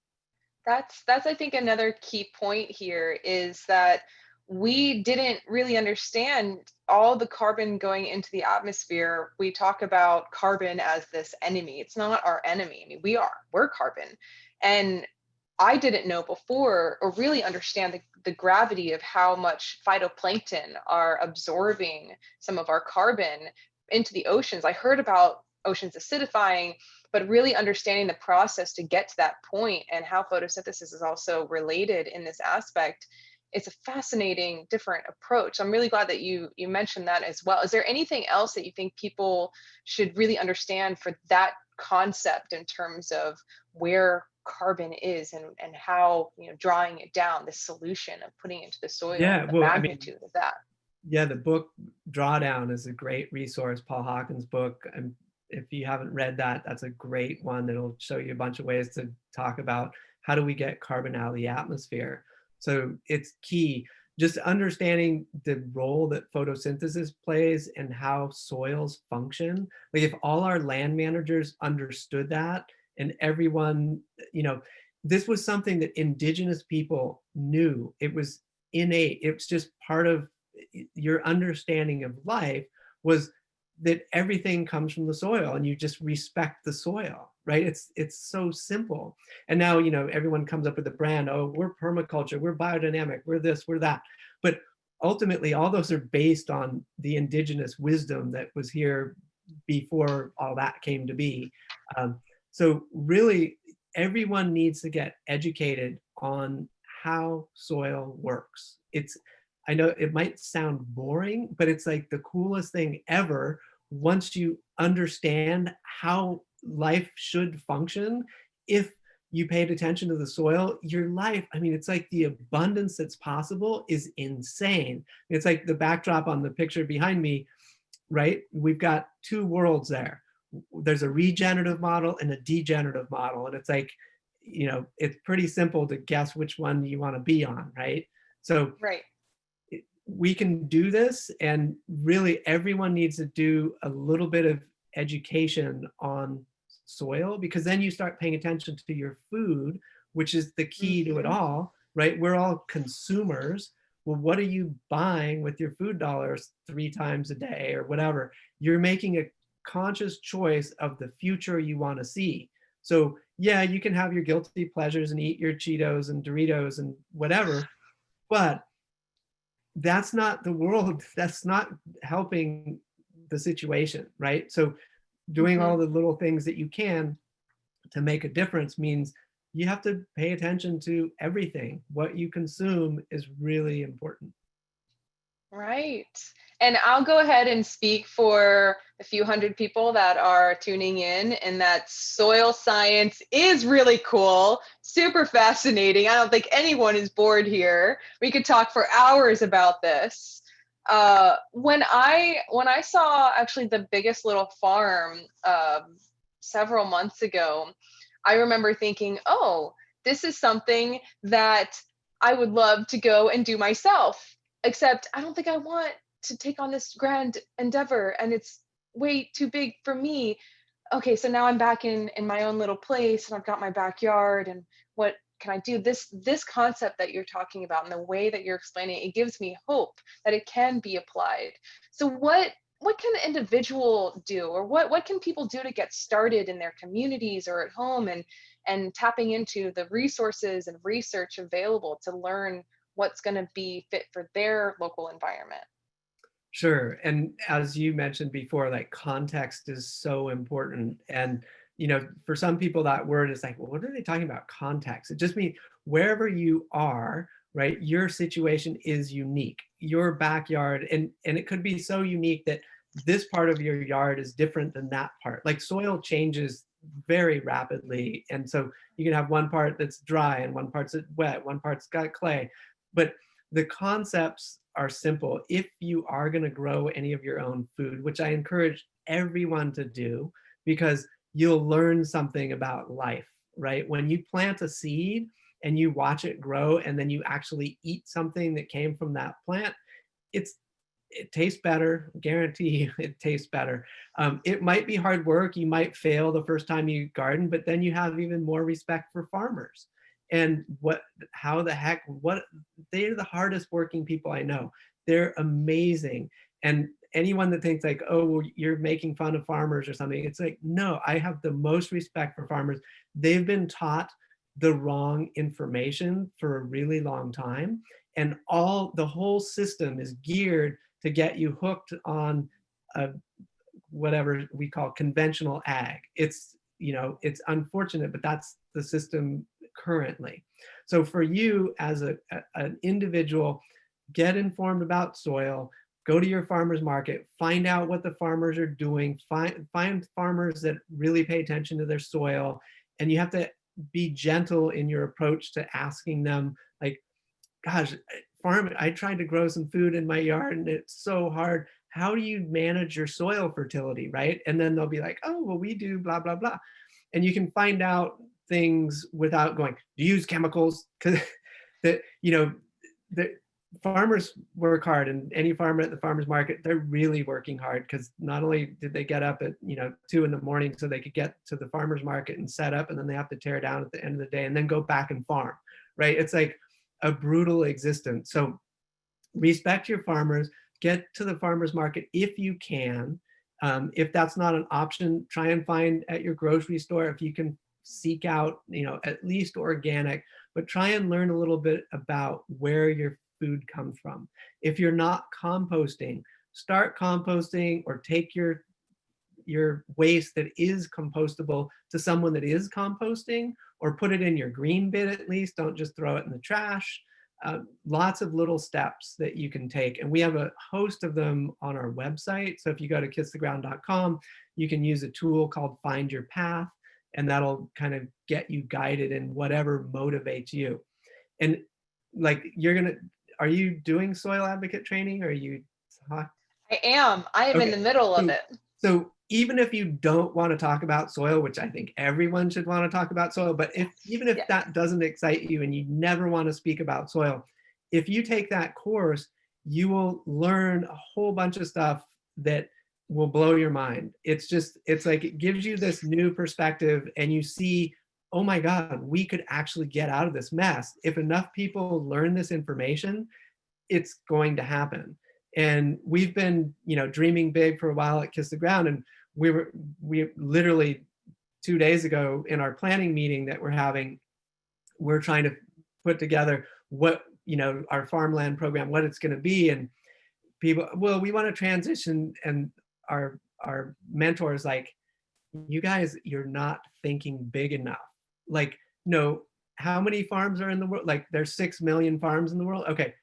That's I think another key point here is that we didn't really understand all the carbon going into the atmosphere. We talk about carbon as this enemy. It's not our enemy. I mean, we're carbon. And I didn't know before or really understand the gravity of how much phytoplankton are absorbing some of our carbon into the oceans. I heard about oceans acidifying, but really understanding the process to get to that point and how photosynthesis is also related in this aspect, it's a fascinating different approach. I'm really glad that you mentioned that as well. Is there anything else that you think people should really understand for that concept in terms of where carbon is and how, drawing it down, the solution of putting it into the soil
yeah,
and the
well, I mean,
magnitude of that?
yeah, the book Drawdown is a great resource, Paul Hawken's book. And if you haven't read that, that's a great one that'll show you a bunch of ways to talk about how do we get carbon out of the atmosphere. So it's key, just understanding the role that photosynthesis plays and how soils function. Like if all our land managers understood that and everyone, this was something that indigenous people knew. It was innate. It was just part of your understanding of life, was that everything comes from the soil and you just respect the soil, right? It's so simple. And now, everyone comes up with a brand, oh, we're permaculture, we're biodynamic, we're this, we're that. But ultimately, all those are based on the indigenous wisdom that was here before all that came to be. So really, everyone needs to get educated on how soil works. I know it might sound boring, but it's like the coolest thing ever once you understand how life should function. If you paid attention to the soil, your life, I mean, it's like the abundance that's possible is insane. It's like the backdrop on the picture behind me, right? We've got two worlds there. There's a regenerative model and a degenerative model. And it's like, it's pretty simple to guess which one you want to be on, right? So
Right.
we can do this, and really everyone needs to do a little bit of education on soil, because then you start paying attention to your food, which is the key to it
Mhm.
all, right? We're all consumers. Well, what are you buying with your food dollars 3 times a day or whatever? You're making a conscious choice of the future you want to see. So yeah, you can have your guilty pleasures and eat your Cheetos and Doritos and whatever, but that's not the world. That's not helping the situation, right? So doing all
Mhm.
the little things that you can to make a difference means you have to pay attention to everything. What you consume is really important.
Right. And I'll go ahead and speak for a few hundred people that are tuning in that soil science is really cool, super fascinating. I don't think anyone is bored here. We could talk for hours about this. When I saw actually the biggest little farm several months ago, I remember thinking, oh, this is something that I would love to go and do myself, except I don't think I want to take on this grand endeavor and it's way too big for me. Okay, so now I'm back in my own little place and I've got my backyard, and what can I do? This concept that you're talking about and the way that you're explaining it, it gives me hope that it can be applied. So what can an individual do, or what can people do to get started in their communities or at home and tapping into the resources and research available to learn what's going to be fit for their local environment?
Sure. And as you mentioned before, like context is so important. And for some people that word is like, well, what are they talking about? Context. It just means wherever you are, right? Your situation is unique. Your backyard, and it could be so unique that this part of your yard is different than that part. Like soil changes very rapidly, and so you can have one part that's dry and one part's wet, one part's got clay, but the concepts are simple. If you are going to grow any of your own food, which I encourage everyone to do, because you'll learn something about life, right? When you plant a seed and you watch it grow and then you actually eat something that came from that plant, it tastes better, guarantee you it tastes better. It might be hard work, you might fail the first time you garden, but then you have even more respect for farmers. And how the heck, they're the hardest working people I know. They're amazing. And anyone that thinks like, oh, well, you're making fun of farmers or something, it's like, no, I have the most respect for farmers. They've been taught the wrong information for a really long time. And the whole system is geared to get you hooked on whatever we call conventional ag. It's unfortunate, but that's the system currently. So for you as an individual, get informed about soil, go to your farmer's market, find out what the farmers are doing, find farmers that really pay attention to their soil, and you have to be gentle in your approach to asking them, like, gosh, I tried to grow some food in my yard and it's so hard. How do you manage your soil fertility, right? And then they'll be like, oh, well, we do blah, blah, blah. And you can find out things without going, do you use chemicals? Because the farmers work hard, and any farmer at the farmer's market, they're really working hard, because not only did they get up at 2 in the morning so they could get to the farmer's market and set up, and then they have to tear down at the end of the day and then go back and farm, right? It's like a brutal existence. So respect your farmers, get to the farmer's market if you can. If that's not an option, try and find at your grocery store, if you can seek out, at least organic, but try and learn a little bit about where your food comes from. If you're not composting, start composting, or take your waste that is compostable to someone that is composting, or put it in your green bin at least. Don't just throw it in the trash. Lots of little steps that you can take. And we have a host of them on our website. So if you go to kisstheground.com, you can use a tool called Find Your Path, and that'll kind of get you guided in whatever motivates you. And like, are you doing soil advocate training? Or are you?
I am. I am in the middle of it.
So even if you don't want to talk about soil, which I think everyone should want to talk about soil, but even if that doesn't excite you and you never want to speak about soil, if you take that course, you will learn a whole bunch of stuff that will blow your mind. It's like it gives you this new perspective, and you see, oh my God, we could actually get out of this mess. If enough people learn this information, it's going to happen. And we've been, dreaming big for a while at Kiss the Ground. And we literally 2 days ago in our planning meeting that we're having, we're trying to put together what, our farmland program, what it's going to be. And people, well, we want to transition. And our mentors like, you guys, you're not thinking big enough. Like, no, how many farms are in the world? Like, there's 6 million farms in the world. Okay.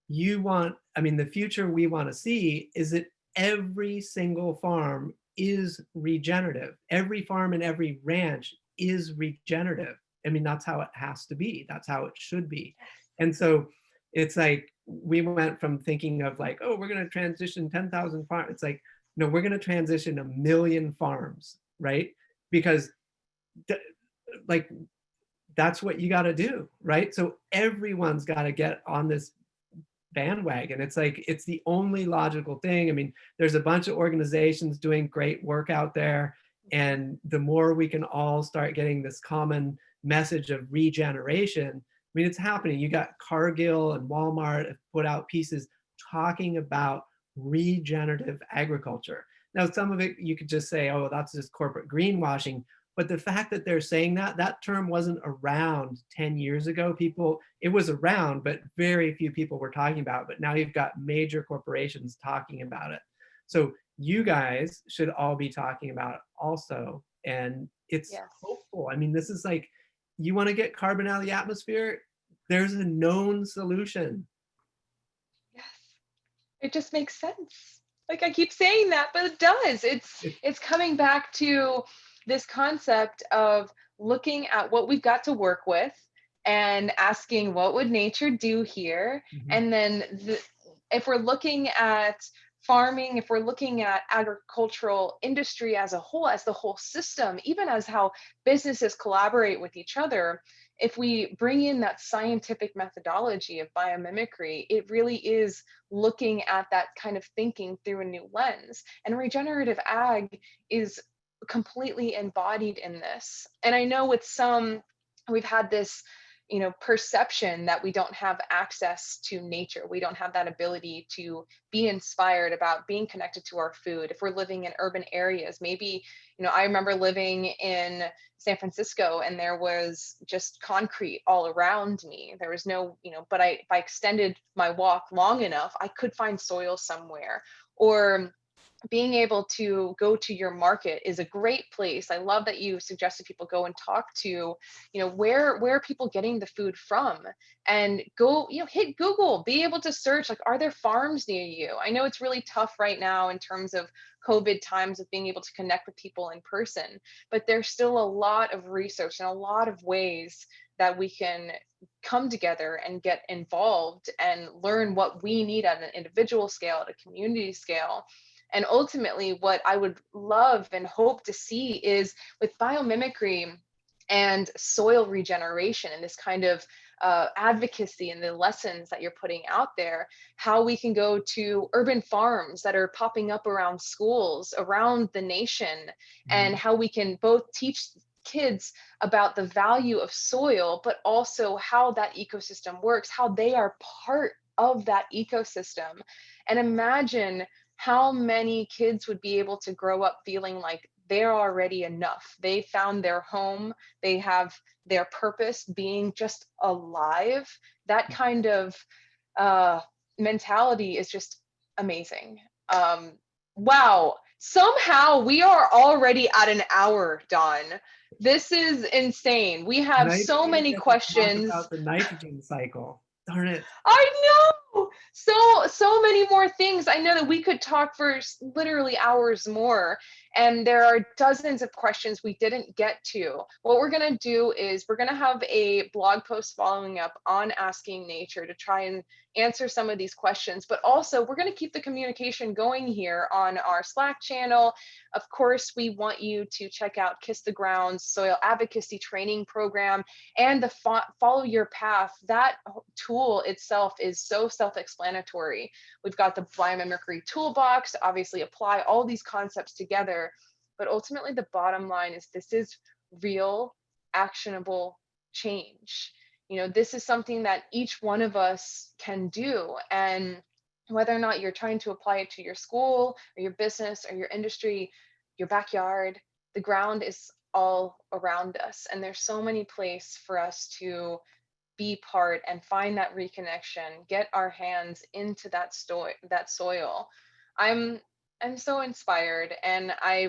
The future we want to see is that every single farm is regenerative. Every farm and every ranch is regenerative. That's how it has to be. That's how it should be. And so it's like, we went from thinking of like, oh, we're going to transition 10,000 farms. It's like, no, we're going to transition 1 million farms, right? Because that's what you got to do, right? So everyone's got to get on this bandwagon. It's like, it's the only logical thing. There's a bunch of organizations doing great work out there, and the more we can all start getting this common message of regeneration, it's happening. You got Cargill and Walmart have put out pieces talking about regenerative agriculture. Now, some of it you could just say, oh, that's just corporate greenwashing. But the fact that they're saying that term wasn't around 10 years ago. It was around, but very few people were talking about it. But now you've got major corporations talking about it. So you guys should all be talking about it also. And it's
Yes.
hopeful. I mean, this is like, you want to get carbon out of the atmosphere? There's a known solution.
Yes. It just makes sense. Like I keep saying that, but it does. It's coming back to this concept of looking at what we've got to work with and asking what would nature do here,
Mhm.
and then if we're looking at farming, if we're looking at agricultural industry as a whole, as the whole system, even as how businesses collaborate with each other, if we bring in that scientific methodology of biomimicry, it really is looking at that kind of thinking through a new lens. And regenerative ag is completely embodied in this. And I know with some, we've had this, perception that we don't have access to nature. We don't have that ability to be inspired about being connected to our food. If we're living in urban areas, maybe, I remember living in San Francisco and there was just concrete all around me. There was no, but if I extended my walk long enough, I could find soil somewhere. Or being able to go to your market is a great place. I love that you suggested people go and talk to, where are people getting the food from, and go, hit Google, be able to search, like, are there farms near you? I know it's really tough right now in terms of COVID times of being able to connect with people in person, but there's still a lot of research and a lot of ways that we can come together and get involved and learn what we need at an individual scale, at a community scale. And ultimately, what I would love and hope to see is with biomimicry and soil regeneration and this kind of advocacy and the lessons that you're putting out there, how we can go to urban farms that are popping up around schools, around the nation, and
Mhm.
how we can both teach kids about the value of soil, but also how that ecosystem works, how they are part of that ecosystem. And imagine how many kids would be able to grow up feeling like they're already enough. They found their home, they have their purpose being just alive. That kind of uh, mentality is just amazing. Wow. Somehow we are already at an hour, Dawn. This is insane. We
And
have
I
so
didn't even
many
get to talk
questions.
about the nitrogen cycle. Darn it.
I know. So many more things. I know that we could talk for literally hours more, and there are dozens of questions we didn't get to. What we're going to do is we're going to have a blog post following up on Asking Nature to try and answer some of these questions, but also we're going to keep the communication going here on our Slack channel. Of course, we want you to check out Kiss the Ground's soil advocacy training program and the Follow Your Path. That tool itself is so self-explanatory. We've got the biomimicry toolbox to obviously apply all these concepts together, but ultimately the bottom line is this is real, actionable change. This is something that each one of us can do, and whether or not you're trying to apply it to your school or your business or your industry, your backyard, the ground is all around us, and there's so many places for us to be part and find that reconnection, get our hands into that soil. I'm so inspired, and I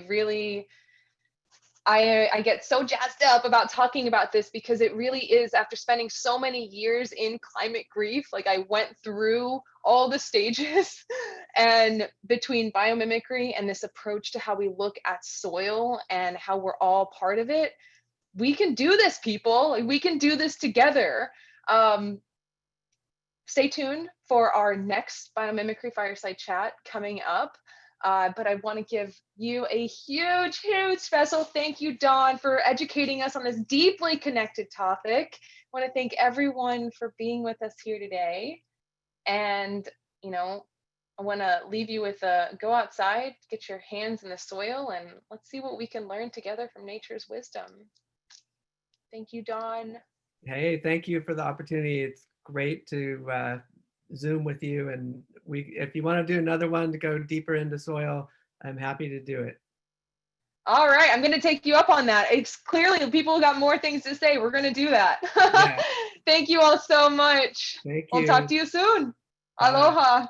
get so jazzed up about talking about this because it really is, after spending so many years in climate grief, like I went through all the stages and between biomimicry and this approach to how we look at soil and how we're all part of it, we can do this, people. Like, we can do this together. Um, Stay tuned for our next biomimicry fireside chat coming up. But I want to give you a huge, huge special thank you, Dawn, for educating us on this deeply connected topic. I want to thank everyone for being with us here today. And, I want to leave you with a go outside, get your hands in the soil, and let's see what we can learn together from nature's wisdom. Thank you, Dawn.
Hey, thank you for the opportunity. It's great to Zoom with you. And if you want to do another one to go deeper into soil, I'm happy to do it.
All right, I'm going to take you up on that. It's clearly people got more things to say. We're going to do that.
Yeah.
Thank you all so much.
Thank
I'll talk
you.
to you soon.
Bye.
Aloha.